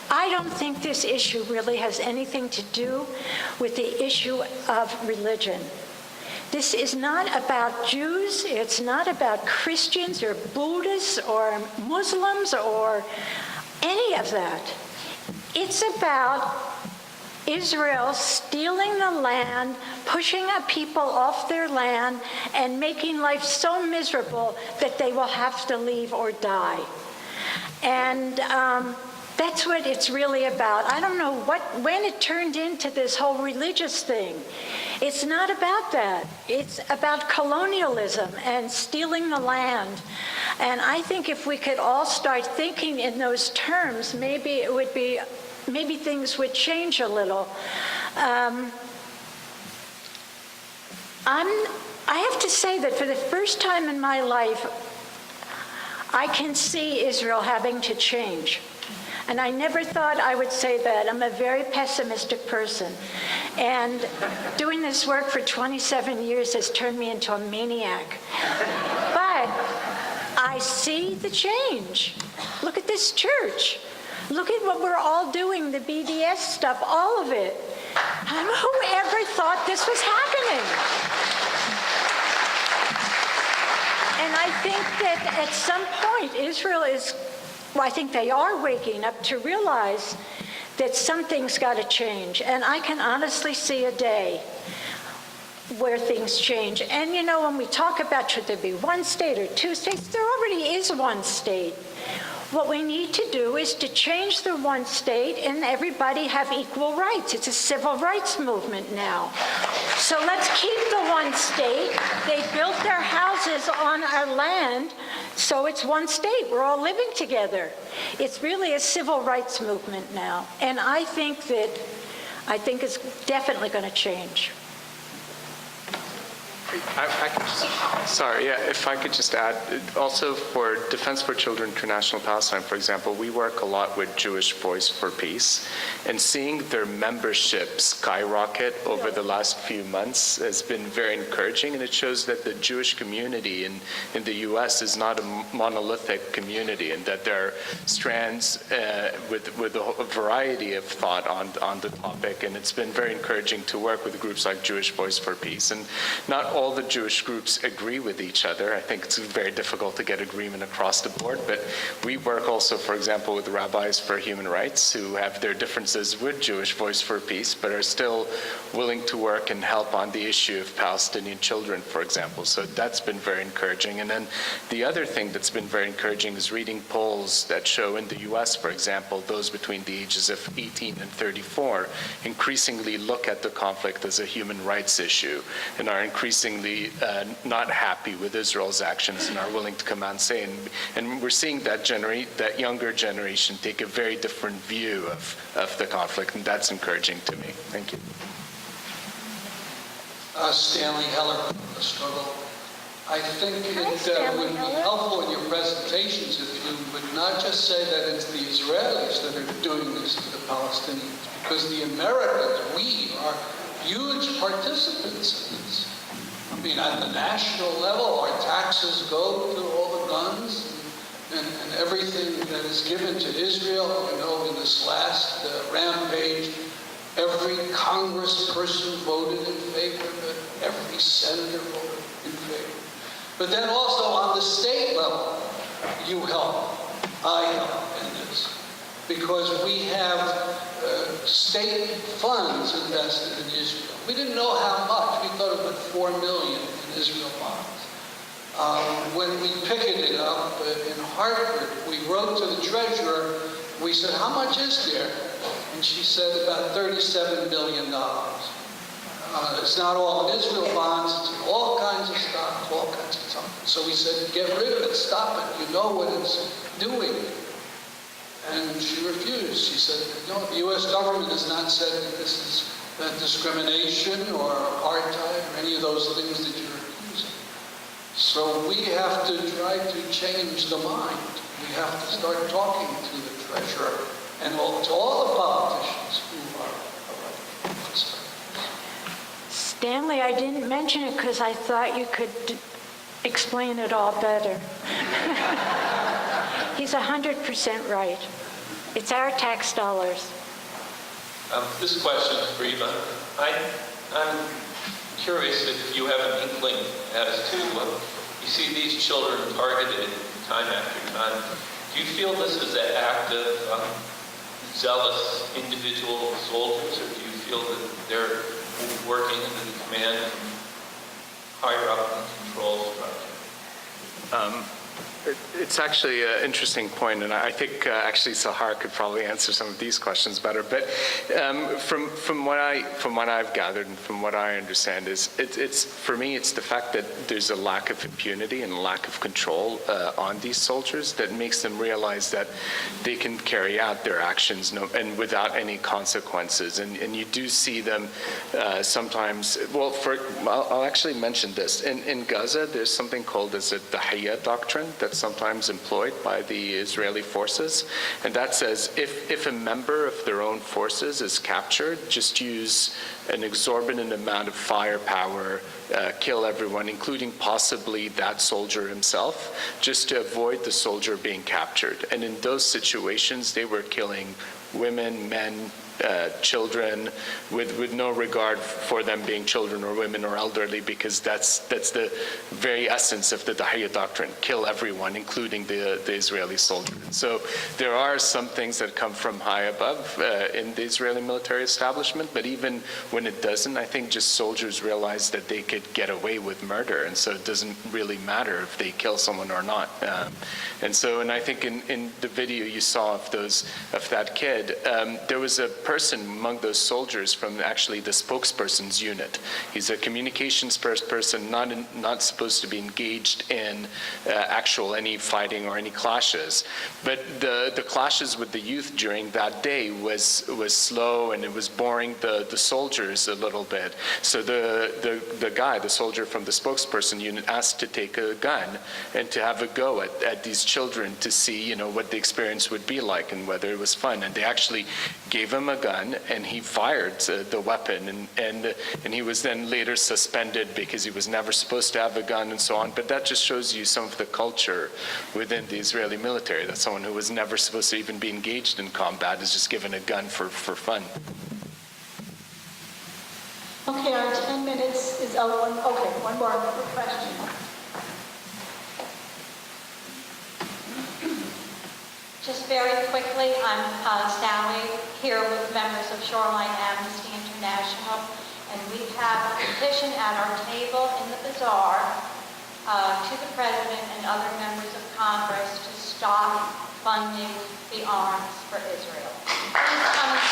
I don't think this issue really has anything to do with the issue of religion. This is not about Jews, it's not about Christians or Buddhists or Muslims or any of that. It's about Israel stealing the land, pushing up people off their land, and making life so miserable that they will have to leave or die. And that's what it's really about. I don't know when it turned into this whole religious thing. It's not about that. It's about colonialism and stealing the land. And I think if we could all start thinking in those terms, maybe things would change a little. I have to say that for the first time in my life, I can see Israel having to change. And I never thought I would say that. I'm a very pessimistic person. And doing this work for 27 years has turned me into a maniac. But I see the change. Look at this church. Look at what we're all doing, the BDS stuff, all of it. Whoever thought this was happening? And I think that at some point, Israel is, well, I think they are waking up to realize that something's got to change. And I can honestly see a day where things change. And you know, when we talk about should there be one state or two states, there already is one state. What we need to do is to change the one state and everybody have equal rights. It's a civil rights movement now. So let's keep the one state. They built their houses on our land, so it's one state. We're all living together. It's really a civil rights movement now. And I think it's definitely going to change. If I could just add, also for Defense for Children International Palestine, for example, we work a lot with Jewish Voice for Peace, and seeing their membership skyrocket over the last few months has been very encouraging, and it shows that the Jewish community in the U.S. is not a monolithic community, and that there are strands with a variety of thought on the topic, and it's been very encouraging to work with groups like Jewish Voice for Peace. And not all the Jewish groups agree with each other. I think it's very difficult to get agreement across the board, but we work also, for example, with Rabbis for Human Rights who have their differences with Jewish Voice for Peace, but are still willing to work and help on the issue of Palestinian children, for example. So that's been very encouraging. And then the other thing that's been very encouraging is reading polls that show in the US, for example, those between the ages of 18 and 34 increasingly look at the conflict as a human rights issue and are increasingly not happy with Israel's actions and are willing to come out and say, and we're seeing that younger generation take a very different view of the conflict, and that's encouraging to me. Thank you. Stanley Heller, The Struggle. I think it would be helpful in your presentations if you would not just say that it's the Israelis that are doing this to the Palestinians, because the Americans, we are huge participants in this. I mean, at the national level, our taxes go to all the guns and everything that is given to Israel. You know, in this last rampage, every congressperson voted in favor of it, every senator voted in favor. But then also on the state level, you help, I help in this, because we have state funds invested in Israel. We didn't know how much. We thought about $4 million in Israel bonds. When we picketed up in Hartford, we wrote to the treasurer. We said, "How much is there?" And she said, "About $37 billion. It's not all in Israel bonds. It's in all kinds of stocks, all kinds of stuff." So we said, "Get rid of it. Stop it. You know what it's doing." And she refused. She said, "No, the U.S. government has not said that this is discrimination or apartheid or any of those things that you're accusing." So we have to try to change the mind. We have to start talking to the treasurer and to all the politicians who are elected. Stanley, I didn't mention it because I thought you could explain it all better. He's 100% right. It's our tax dollars. This question is for Eva. I'm curious if you have an inkling as to you see these children targeted time after time. Do you feel this is an act of zealous individual soldiers, or do you feel that they're working under the command of higher up in the control structure? It's actually an interesting point, and I think actually Sahar could probably answer some of these questions better. But from what I've gathered and from what I understand is it's for me it's the fact that there's a lack of impunity and a lack of control on these soldiers that makes them realize that they can carry out their actions and without any consequences. And you do see them sometimes. Well, I'll actually mention this in Gaza. There's something called as the Dahiyya doctrine that's sometimes employed by the Israeli forces, and that says if a member of their own forces is captured, just use an exorbitant amount of firepower, kill everyone, including possibly that soldier himself, just to avoid the soldier being captured. And in those situations, they were killing women, men, children, with no regard for them being children or women or elderly, because that's the very essence of the Dahiyya doctrine: kill everyone, including the Israeli soldier. So there are some things that come from high above in the Israeli military establishment, but even when it doesn't, I think just soldiers realize that they could get away with murder, and so it doesn't really matter if they kill someone or not. And I think in the video you saw of that kid, there was a person among those soldiers from actually the spokesperson's unit. He's a communications person, not supposed to be engaged in actual any fighting or any clashes. But the clashes with the youth during that day was slow, and it was boring the soldiers a little bit. So the soldier from the spokesperson unit asked to take a gun and to have a go at these children to see, what the experience would be like and whether it was fun. And they actually gave him a gun, and he fired the weapon, and he was then later suspended because he was never supposed to have a gun and so on. But that just shows you some of the culture within the Israeli military, that someone who was never supposed to even be engaged in combat is just given a gun for fun. Okay, our 10 minutes is over. Okay, one more question. Just very quickly, I'm Sally, here with members of Shoreline Amnesty International, and we have a petition at our table in the bazaar to the President and other members of Congress to stop funding the arms for Israel. Please come and